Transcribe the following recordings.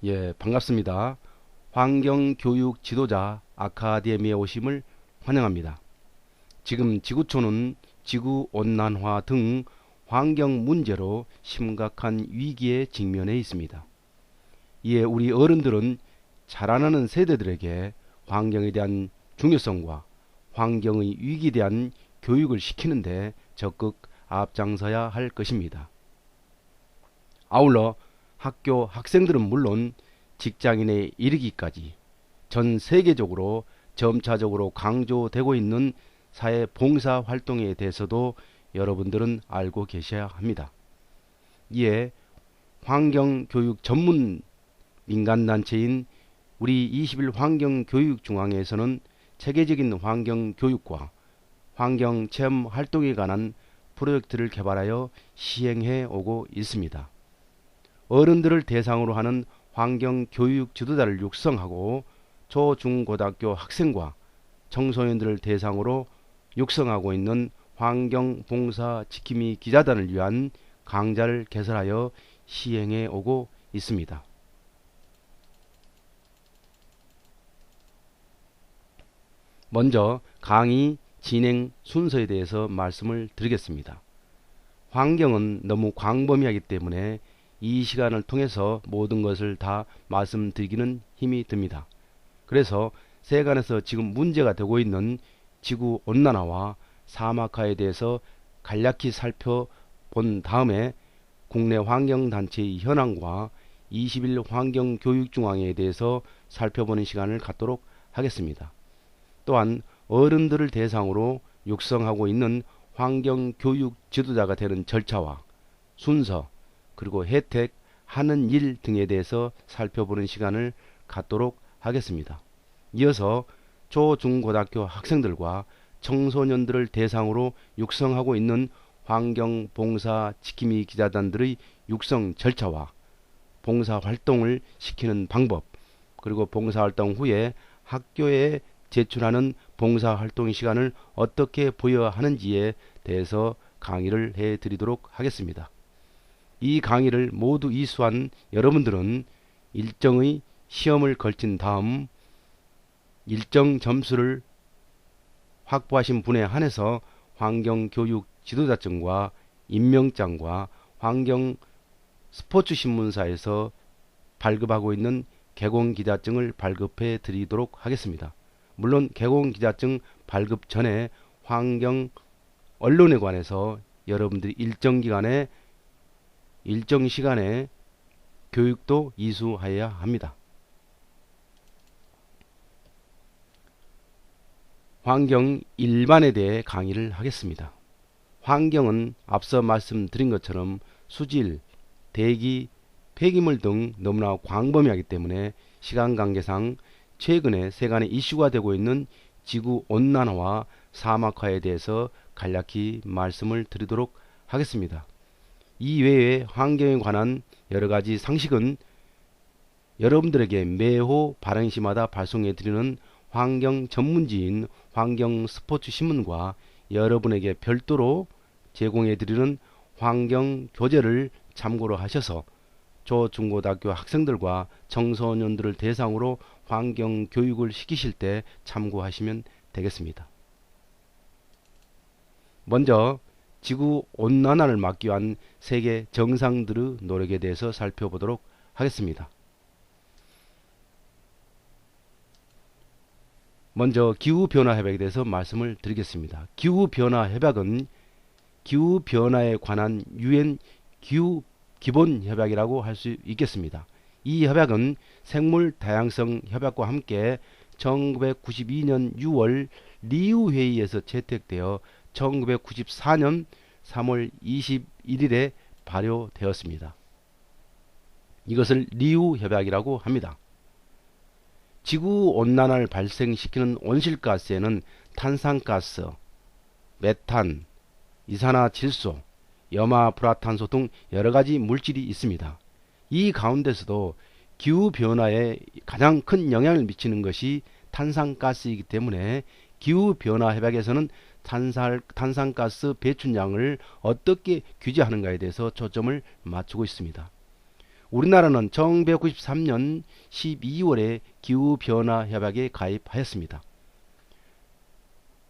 예, 반갑습니다. 환경교육 지도자 아카데미에 오심을 환영합니다. 지금 지구촌은 지구온난화 등 환경 문제로 심각한 위기에 직면해 있습니다. 이에 우리 어른들은 자라나는 세대들에게 환경에 대한 중요성과 환경의 위기에 대한 교육을 시키는데 적극 앞장서야 할 것입니다. 아울러 학교 학생들은 물론 직장인에 이르기까지 전 세계적으로 점차적으로 강조되고 있는 사회 봉사 활동에 대해서도 여러분들은 알고 계셔야 합니다. 이에 환경교육 전문 민간단체인 우리 21 환경교육중앙회에서는 체계적인 환경교육과 환경체험 활동에 관한 프로젝트를 개발하여 시행해 오고 있습니다. 어른들을 대상으로 하는 환경교육 지도자를 육성하고 초, 중, 고등학교 학생과 청소년들을 대상으로 육성하고 있는 환경봉사 지킴이 기자단을 위한 강좌를 개설하여 시행해 오고 있습니다. 먼저 강의 진행 순서에 대해서 말씀을 드리겠습니다. 환경은 너무 광범위하기 때문에 이 시간을 통해서 모든 것을 다 말씀드리기는 힘이 듭니다. 그래서 세간에서 지금 문제가 되고 있는 지구온난화와 사막화에 대해서 간략히 살펴본 다음에 국내 환경단체의 현황과 21 환경교육중앙회에 대해서 살펴보는 시간을 갖도록 하겠습니다. 또한 어른들을 대상으로 육성하고 있는 환경교육 지도자가 되는 절차와 순서, 그리고 혜택, 하는 일 등에 대해서 살펴보는 시간을 갖도록 하겠습니다. 이어서 초, 중, 고등학교 학생들과 청소년들을 대상으로 육성하고 있는 환경봉사 지킴이 기자단들의 육성 절차와 봉사활동을 시키는 방법, 그리고 봉사활동 후에 학교에 제출하는 봉사활동 시간을 어떻게 부여해야 하는지에 대해서 강의를 해드리도록 하겠습니다. 이 강의를 모두 이수한 여러분들은 일정의 시험을 걸친 다음 일정 점수를 확보하신 분에 한해서 환경교육 지도자증과 임명장과 환경 스포츠신문사에서 발급하고 있는 개공기자증을 발급해 드리도록 하겠습니다. 물론 개공기자증 발급 전에 환경 언론에 관해서 여러분들이 일정 시간에 교육도 이수해야 합니다. 환경 일반에 대해 강의를 하겠습니다. 환경은 앞서 말씀드린 것처럼 수질, 대기, 폐기물 등 너무나 광범위하기 때문에 시간 관계상 최근에 세간에 이슈가 되고 있는 지구온난화와 사막화에 대해서 간략히 말씀을 드리도록 하겠습니다. 이 외에 환경에 관한 여러가지 상식은 여러분들에게 매호 발행시마다 발송해드리는 환경 전문지인 환경 스포츠 신문과 여러분에게 별도로 제공해드리는 환경 교재를 참고로 하셔서 초, 중, 고등학교 학생들과 청소년들을 대상으로 환경 교육을 시키실 때 참고하시면 되겠습니다. 먼저 지구온난화를 막기 위한 세계 정상들의 노력에 대해서 살펴보도록 하겠습니다. 먼저 기후변화 협약에 대해서 말씀을 드리겠습니다. 기후변화 협약은 기후변화에 관한 유엔 기후 기본 협약이라고 할 수 있겠습니다. 이 협약은 생물 다양성 협약과 함께 1992년 6월 리우 회의에서 채택되어 1994년 3월 21일에 발효되었습니다. 이것을 리우 협약이라고 합니다. 지구온난화를 발생시키는 온실가스에는 탄산가스, 메탄, 이산화질소, 염화불화탄소 등 여러가지 물질이 있습니다. 이 가운데서도 기후변화에 가장 큰 영향을 미치는 것이 탄산가스이기 때문에 기후변화 협약에서는 탄산가스 배출량을 어떻게 규제하는가에 대해서 초점을 맞추고 있습니다. 우리나라는 1993년 12월에 기후변화협약에 가입하였습니다.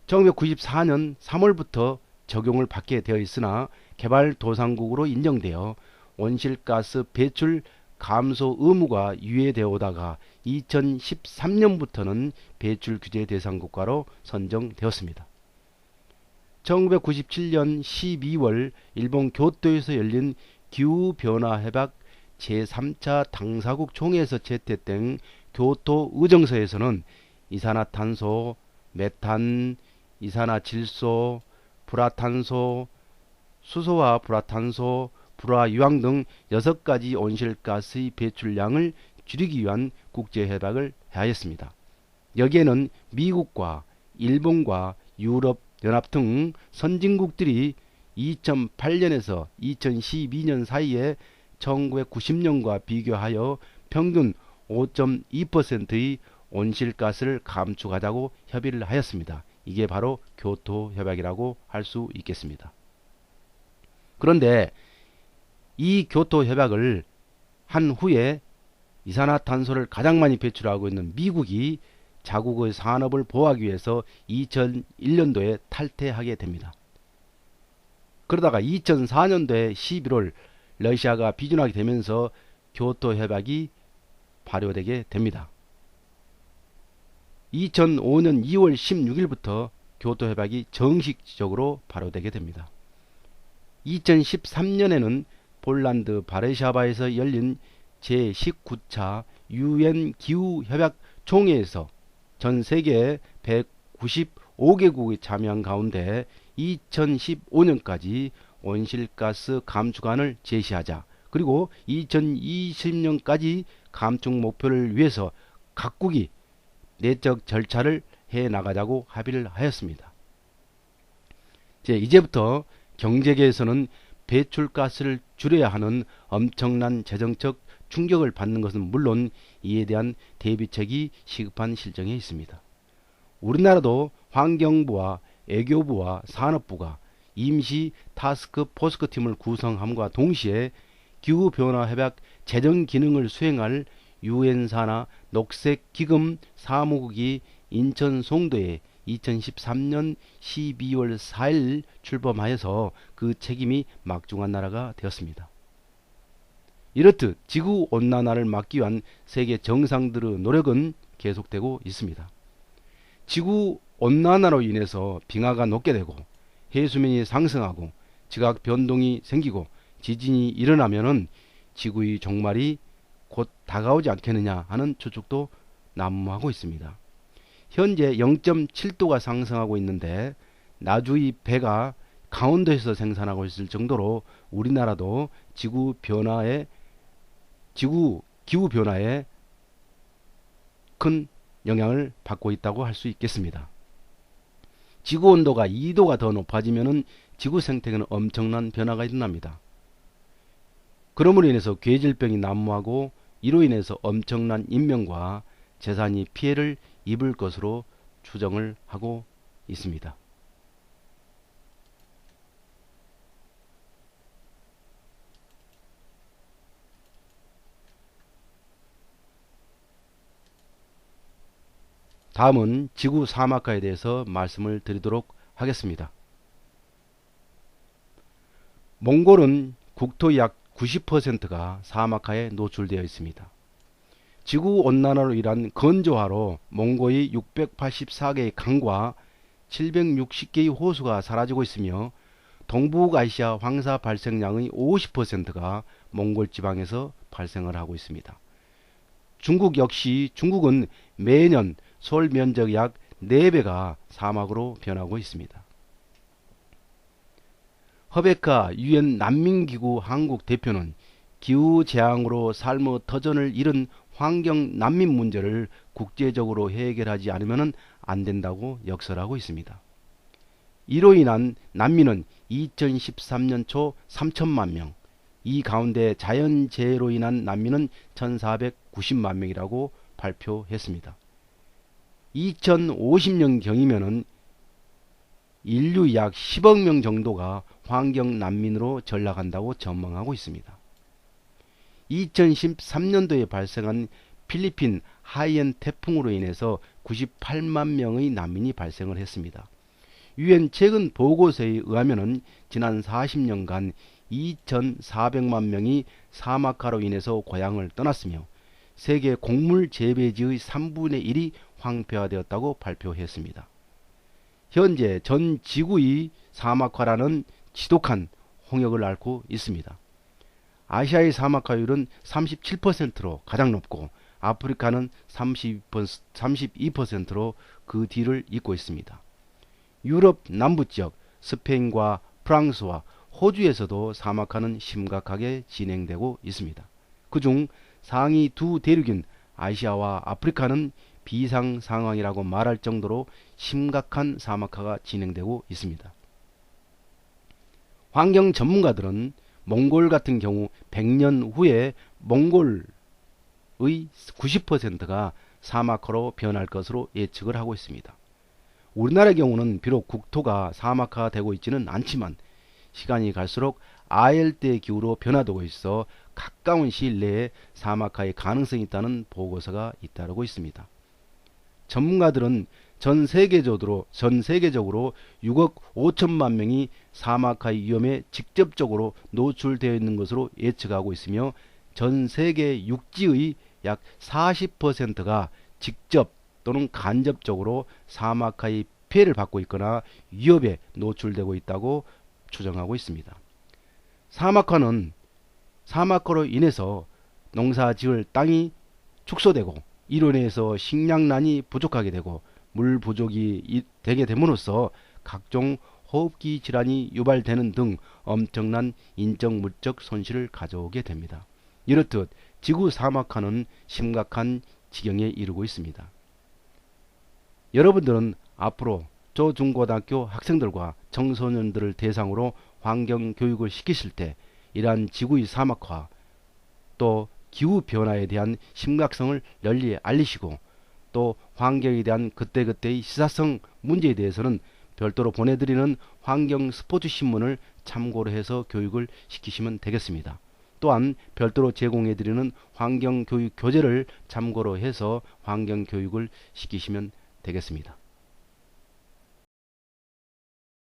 1994년 3월부터 적용을 받게 되어 있으나 개발도상국으로 인정되어 온실가스 배출 감소 의무가 유예되어 오다가 2013년부터는 배출 규제 대상 국가로 선정되었습니다. 1997년 12월 일본 교토에서 열린 기후변화협약 제3차 당사국 총회에서 채택된 교토 의정서에서는 이산화탄소, 메탄, 이산화질소, 불화탄소, 수소와 불화탄소, 불화유황 등 6가지 온실가스의 배출량을 줄이기 위한 국제협약을 하였습니다. 여기에는 미국과 일본과 유럽연합 등 선진국들이 2008년에서 2012년 사이에 1990년과 비교하여 평균 5.2%의 온실가스를 감축하자고 협의를 하였습니다. 이게 바로 교토협약이라고 할 수 있겠습니다. 그런데 이 교토협약을 한 후에 이산화탄소를 가장 많이 배출하고 있는 미국이 자국의 산업을 보호하기 위해서 2001년도에 탈퇴하게 됩니다. 그러다가 2004년도에 11월 러시아가 비준하게 되면서 교토협약이 발효되게 됩니다. 2005년 2월 16일부터 교토협약이 정식적으로 발효되게 됩니다. 2013년에는 폴란드 바르샤바에서 열린 제19차 UN 기후협약 총회에서 전 세계 195개국이 참여한 가운데 2015년까지 온실가스 감축안을 제시하자, 그리고 2020년까지 감축 목표를 위해서 각국이 내적 절차를 해 나가자고 합의를 하였습니다. 이제부터 경제계에서는 배출가스를 줄여야 하는 엄청난 재정적 충격을 받는 것은 물론 이에 대한 대비책이 시급한 실정에 있습니다. 우리나라도 환경부와 애교부와 산업부가 임시 타스크포스팀을 구성함과 동시에 기후변화협약 재정 기능을 수행할 유엔산하 녹색기금 사무국이 인천 송도에 2013년 12월 4일 출범하여서 그 책임이 막중한 나라가 되었습니다. 이렇듯 지구온난화를 막기 위한 세계 정상들의 노력은 계속되고 있습니다. 지구온난화로 인해서 빙하가 녹게 되고 해수면이 상승하고 지각변동이 생기고 지진이 일어나면은 지구의 종말이 곧 다가오지 않겠느냐 하는 추측도 난무하고 있습니다. 현재 0.7도가 상승하고 있는데 나주의 배가 강원도에서 생산하고 있을 정도로 우리나라도 기후변화에 큰 영향을 받고 있다고 할 수 있겠습니다. 지구온도가 2도가 더 높아지면 지구 생태계는 엄청난 변화가 일어납니다. 그러므로 인해서 괴질병이 난무하고 이로 인해서 엄청난 인명과 재산이 피해를 입을 것으로 추정을 하고 있습니다. 다음은 지구 사막화에 대해서 말씀을 드리도록 하겠습니다. 몽골은 국토 약 90%가 사막화에 노출되어 있습니다. 지구온난화로 인한 건조화로 몽골의 684개의 강과 760개의 호수가 사라지고 있으며 동북아시아 황사 발생량의 50%가 몽골 지방에서 발생을 하고 있습니다. 중국은 매년 서울 면적 약 4배가 사막으로 변하고 있습니다. 허베카 유엔 난민기구 한국 대표는 기후재앙으로 삶의 터전을 잃은 환경 난민 문제를 국제적으로 해결하지 않으면 안 된다고 역설하고 있습니다. 이로 인한 난민은 2013년 초 3천만 명, 이 가운데 자연재해로 인한 난민은 1490만 명이라고 발표했습니다. 2050년경이면은 인류 약 10억 명 정도가 환경 난민으로 전락한다고 전망하고 있습니다. 2013년도에 발생한 필리핀 하이엔 태풍으로 인해서 98만 명의 난민이 발생을 했습니다. 유엔 최근 보고서에 의하면 지난 40년간 2,400만 명이 사막화로 인해서 고향을 떠났으며 세계 곡물 재배지의 3분의 1이 황폐화되었다고 발표했습니다. 현재 전 지구의 사막화라는 지독한 홍역을 앓고 있습니다. 아시아의 사막화율은 37%로 가장 높고 아프리카는 32%로 그 뒤를 잇고 있습니다. 유럽 남부지역 스페인과 프랑스와 호주에서도 사막화는 심각하게 진행되고 있습니다. 그중 상위 두 대륙인 아시아와 아프리카는 비상 상황이라고 말할 정도로 심각한 사막화가 진행되고 있습니다. 환경 전문가들은 몽골 같은 경우 100년 후에 몽골의 90%가 사막화로 변할 것으로 예측을 하고 있습니다. 우리나라의 경우는 비록 국토가 사막화되고 있지는 않지만 시간이 갈수록 아열대 기후로 변화되고 있어 가까운 시일 내에 사막화의 가능성이 있다는 보고서가 잇따르고 있습니다. 전문가들은 전 세계적으로 6억 5천만 명이 사막화의 위험에 직접적으로 노출되어 있는 것으로 예측하고 있으며 전 세계 육지의 약 40%가 직접 또는 간접적으로 사막화의 피해를 받고 있거나 위협에 노출되고 있다고 추정하고 있습니다. 사막화는 사막화로 인해서 농사 지을 땅이 축소되고 이로 인해서 식량난이 부족하게 되고 물 부족이 되게 됨으로써 각종 호흡기 질환이 유발되는 등 엄청난 인적 물적 손실을 가져오게 됩니다. 이렇듯 지구 사막화는 심각한 지경에 이르고 있습니다. 여러분들은 앞으로 초중고등학교 학생들과 청소년들을 대상으로 환경교육을 시키실 때 이러한 지구의 사막화 또 기후변화에 대한 심각성을 널리 알리시고 또 환경에 대한 그때그때의 시사성 문제에 대해서는 별도로 보내드리는 환경 스포츠 신문을 참고로 해서 교육을 시키시면 되겠습니다. 또한 별도로 제공해드리는 환경교육 교재를 참고로 해서 환경교육을 시키시면 되겠습니다.